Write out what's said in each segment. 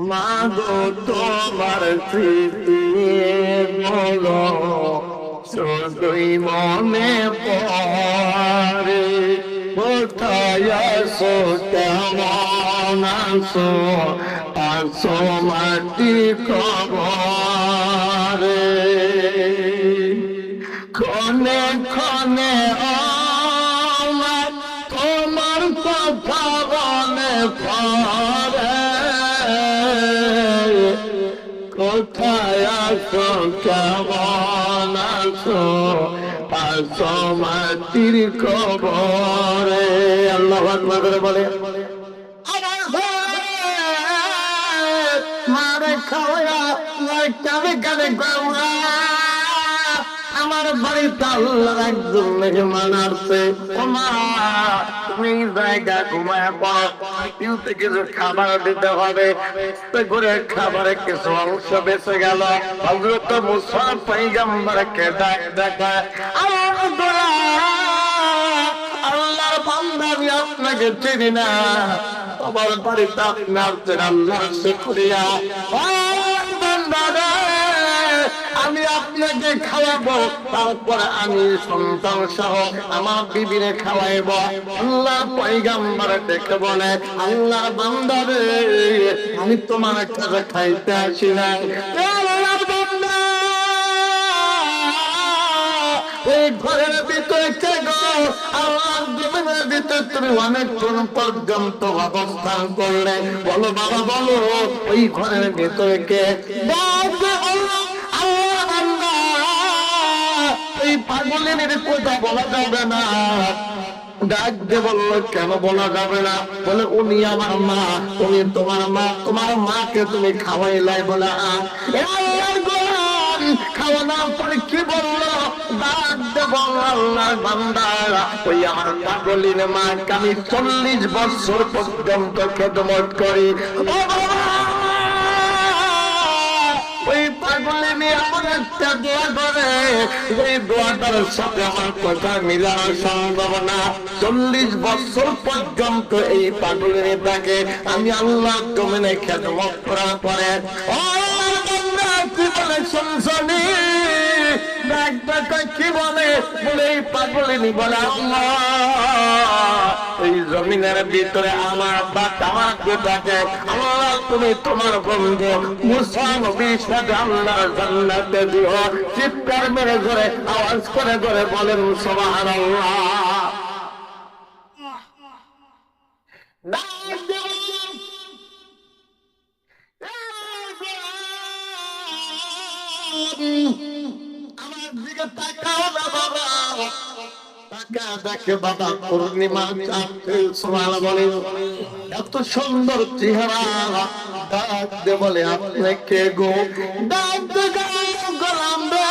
মাগো তোমার স্মৃতি বলো শুধুই মনে পড়ে, কোথায় আছো কেমন আছো, আছো মাটি কবরে। ক্ষণে ক্ষণে আমার তোমার কথা মনে পড়ে, কোথায় আছো কেমন আছো, আছো মাটির কবরে। আল্লাহু আকবার করে বলে মারে খাওয়া কানে কানে খাওয়া। আমার বাড়িতে আল্লাহর একজন মেহমান আসছে। ও মা, তুমি জায়গা ঘুমায় কেউ থেকে কিছু খাবার দিতে হবে। করে খাবারে কিছু অংশ বেঁচে গেল। হযরত মুসা পয়গম্বরকে ডাক দেখায়, আল্লাহর বান্দা, আমি আপনাকে চিনি না, আমার বাড়িতে আপনি আসছেন, আল্লাহর শুকরিয়া। আমি আপনাকে খাওয়াবো, তারপরে আমি সন্তান সহ আমার বিবিরে খাওয়াইব। আল্লাহ পয়গম্বর দেখে বলে, আল্লাহ বান্দা রে, আমি তোমার কাছে খাইতে আসি না। এই ঘরের ভিতরে কে গো? আমার জীবনের ভিতরে তুমি অনেকক্ষণ পর্যন্ত অবস্থান করলে, বলো বাবা বলো, ওই ঘরের ভিতরে কে? এই পাগলের কথা বলা যাবে না। ডাক দিয়ে বললো, কেন বলা যাবে না? বলে, উনি আমার মা। উনি তোমার মা, তোমার মাকে তুমি খাওয়াইলাই। বলে, খাওয়ানোর পরে কি বললো? ডাক দিয়ে বললো, আল্লাহর বান্দা, ওই আমার পাগলিন মাকে আমি 40 বছর পর্যন্ত খেদমত করি। ওই পাগলে নিয়ে আমার একটা দোয়া করে, ওই দোয়াটার সাথে আমার কথা মিলানো সম্ভব না। 40 বছর পর্যন্ত এই পাগলে তাকে আমি আল্লাহ জমিনে খেদমত করার পরে কি বলে শুনছনি? কি বলে? বলে এই পাগলিনী বলে, আল্লাহ এই জমিনের ভিতরে আমার আব্বা আমাকে ডাকে, আল্লাহ তুমি তোমার বন্ধু মুসা নবীর সাথে আল্লাহর জান্নাতে দিও। চিৎকার মেরে করে আওয়াজ করে করে বলেন সুবহানাল্লাহ। আমার দিকে তাকাও না বাবা, দেখে বাবা পূর্ণিমা বলে, এত সুন্দর চেহারা। ডাক দে বলে, আপনি কে গো? ডাক দে গোলাম রে,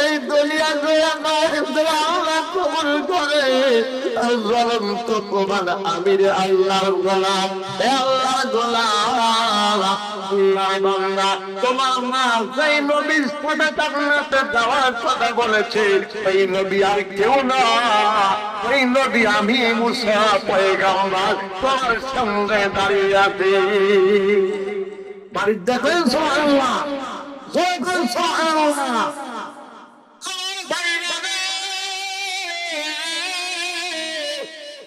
এই দুনিয়া আল্লাহ কবুল করে। জ্বলন্ত প্রমাণ আমি রে আল্লাহর গোলাম, আল্লাহর গোলাম। তোমার মা সেই নবীর সাথে জান্নাতে যাওয়ার কথা বলেছে, এই নবী আর কেউ না, এই নবী আমি মুসা পয়গম্বর তোমার সঙ্গে দাঁড়িয়ে আছি। বাড়ির দেখেন সুবহানাল্লাহ, দেখেন সুবহানাল্লাহ।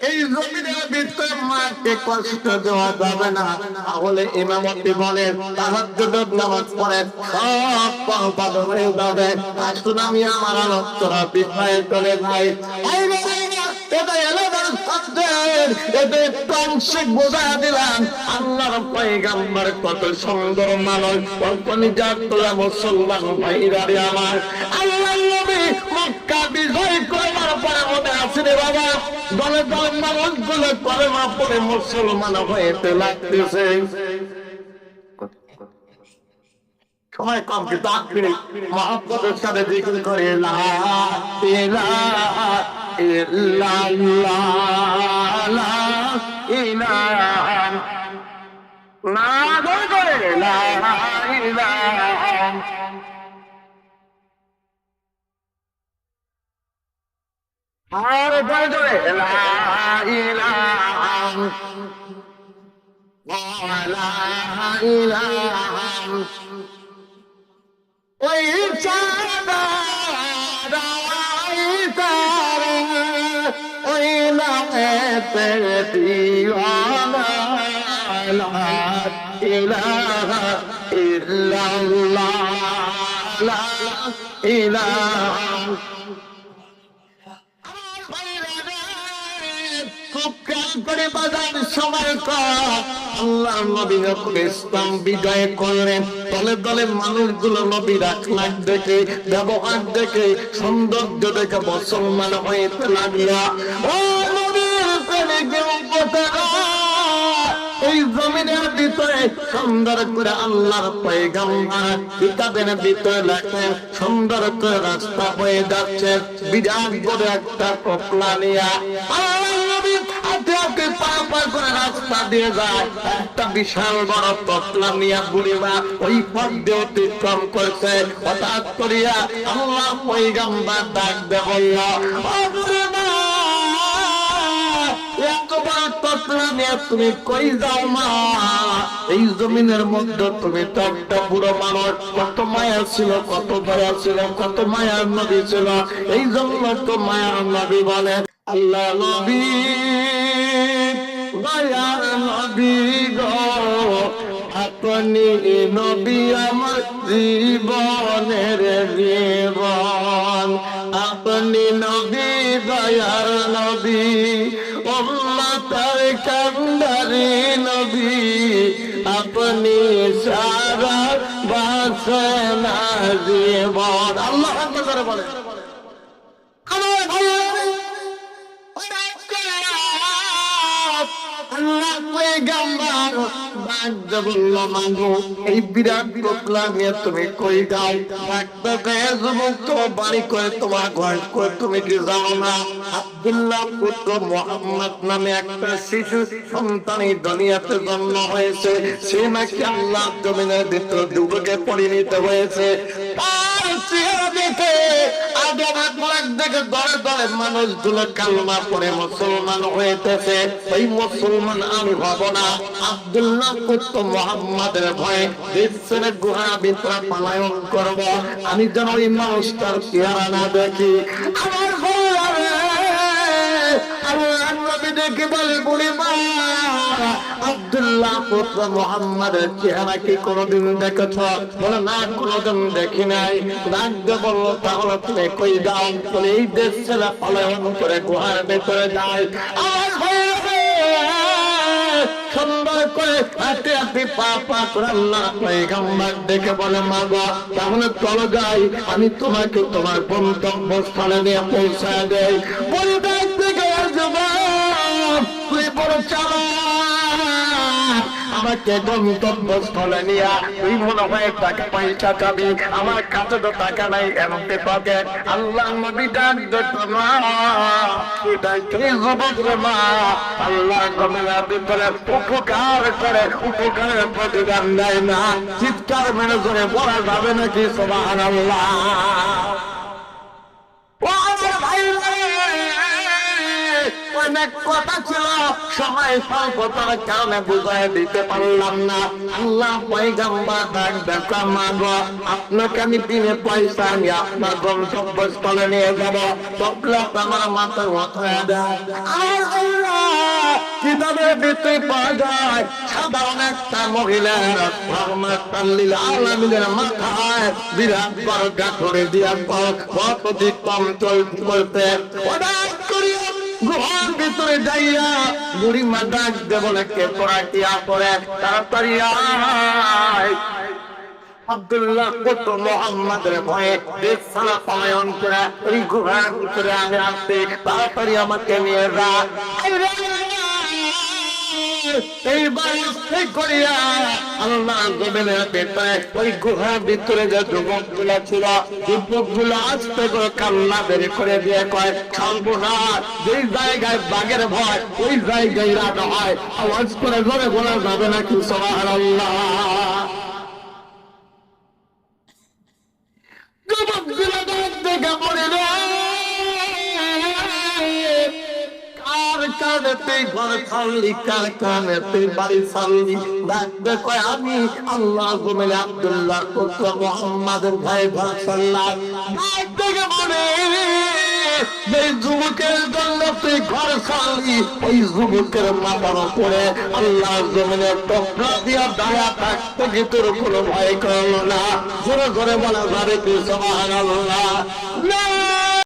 এই জমিনের ভিতরে মাকে কষ্ট দেওয়া যাবে না, তাহলে ইমামতি বলেন, তাহাজ্জুদের নামাজ পড়েন, সব পাপ হয়ে যাবে। আসুন আমি আমার আলোচনা বিষয়ে চলে যাই। এটা এলাকার ছাত্রের এতে প্রাংশিক বোঝা দিলাম। আল্লাহর পয়গম্বর কত সুন্দর মানুষ, কল্পনিজাত তোলা মুসলমান ভাইরা রে আমার। আল্লাহ নবী মক্কা বিজয় করার পরে মনে আছে রে বাবা, দলে দলে মানুষগুলো কলেমা পড়ে মুসলমান হয়েতে লাগতেছে। সময় কম, কিন্তু আখরি মহব্বতের সাথে জিকির করে লা ইলাহা ইল্লাল্লাহ, লা ইলাহা, না করে লা ইলাহা। আর জোরে লা ইলাহা লা ইলাহা ওই ওই নামেতে দিওয়ানা লা ইলাহা ইল্লাল্লাহ লা ইলাহা খুব খেয়াল করে বাজার সময় আল্লাহ নবী যখন ইসলাম বিজয় করলেন দলে দলে মানুষগুলো নবীর আখলাক দেখে ব্যবহার দেখে সৌন্দর্য দেখে মুসলমান হইতে লাগলো। ও নবীর প্রেমিকের উপকার এই জমিনের ভিতরে সুন্দর করে আল্লাহর পয়গম্বর কিতাবের ভিতরে লেখেন সুন্দর করে রাস্তা হয়ে যাচ্ছে বিরাট বড় একটা টোপলা নিয়া রাস্তা দিয়ে যায় একটা বিশাল বড় টোপলা নিয়া বুড়িমা ওই পথ দিয়ে অতিক্রম করছে। হঠাৎ করিয়া আল্লাহ পয়গম্বর ডাক দিয়ে বলল, তুমি কই যাও মা? এই জমিনের মধ্যে তুমি তো একটা বুড়ো মানুষ, কত মায়া ছিল, কত দয়া ছিল, কত মায়ার নবী ছিল। এই জন্য তো মায়ার নবী বলেন আল্লাহ নবী দয়ার নবী গো আপনি নবী আমার জীবনের জীবন, আপনি নবী দয়ার নবী উম্মতের কান্ডারি নবী, আপনি সারা বাসনা জীবন। আল্লাহ আকবার করে বলে আমার ভাই এই বিরাট টোপলা নিয়ে তুমি কই যাও? বাড়ি করে তোমার ঘর করে তুমি কি যাও না? আব্দুল্লাহ পুত্র মুহাম্মদ নামে একটা শিশু সন্তান এই দুনিয়াতে জন্ম হয়েছে, সে নাকি আল্লাহ জমিনের ভিতর ডুবে পরিণত হয়েছে। মানুষগুলো কালমা পড়ে মুসলমান হয়েছে। ওই মুসলমান আমি হব না। আব্দুল্লাহ পুত্র মুহাম্মাদের ভয়ে দেশের গুহা ভিতরে পলায়ন করব, আমি যেন ওই মানুষটার চেহারা না দেখি। আমার আল্লাহ নবী দেখে বলে বুড়ি মা আব্দুল্লাহ পুত্র মুহাম্মাদের চেহারা কি কোনদিন দেখেছ? বলে না, কোনদিন দেখি নাই। রাখতে বললো তাহলে তুমি কই যাও? বলে এই দেশ ছেড়ে পলায়ন করে গুহার ভেতরে যায়। আমার সুন্দর করে হাতে হাতে পা পা করে আল্লাহ পয়গম্বর দেখে বলে মা গো তাহলে চলো যাই, আমি তোমাকে তোমার গন্তব্যস্থলে নিয়ে পৌঁছায় দেই। বলতে থেকে তুই বড় চালা আমাকে গন্তব্যস্থলে নিয়ে তুই মনে হয় টাকা পয়সা চাবি, আমার কাছে তো টাকা নাই। এমনকি পাবে আল্লাহ নবী ডাক দেখো মা মা আল্লাহ গমের ভিতরে উপকার করে উপকারের প্রতিদান দেয় না। চিৎকার মেরে ধরে বলা যাবে নাকি সুবহানাল্লাহ? অনেক কথা ছিল, সময় স্বল্পতার কারণে বুঝাই দিতে পারলাম না। আল্লাহ পয়গম্বর ডাক দেখো মা গো আপনাকে আমি দিনে পয়সা নিয়ে আপনার গন্তব্যস্থলে নিয়ে যাব, তবলা আমার মাথায় মাথায় দেয়। কিতাবের ভিতরে পাওয়া যায় সাধারণ একটা মহিলার রহমাতুল আলামিনের মাথায় বিরাট বড় গাঁথরে দিয়া পথ অতিক্রম চলতে গুহার ভিতরে যাইয়া বুড়ি মা ডাক দে বলে কে তোরা কি করে তাড়াতাড়ি আয়। আব্দুল্লাহ পুত্র মুহাম্মাদের ভয়ে দেশ ছাড়া পলায়ন করে ওই গুহার ভিতরে আমি আসতে তাড়াতাড়ি আমাকে নিয়ে যা। ওই গুহার ভিতরে যে যুবকগুলো ছিল যুবকগুলো আস্তে করে কান্না বের করে দিয়ে কয় সর্বনাশ, যেই জায়গায় বাঘের ভয় ওই জায়গায় রাত হয়। আওয়াজ করে জোরে বলা যাবে নাকি সুবহানাল্লাহ? যুবকগুলো দেখে পড়ে কার কার কারণে তুই ঘর ছাড়লি, কার কারণে তুই বাড়ি ছাড়লি? ডাকবে কয় আমি আল্লাহ জমিনে আব্দুল্লাহ পুত্র মুহাম্মাদের ভাই ভাষাল্লাহ। ডাকবে বলে যে যুবকের জন্য তুই ঘর ছাড়লি, ওই যুবকের মাথার উপরে আল্লাহ জমিনে টকরা দিয়া দায়া থাকতে কি তোর কোনো ভয় করলো না? জোরে জোরে বলা যাবে কি সুবহানাল্লাহ?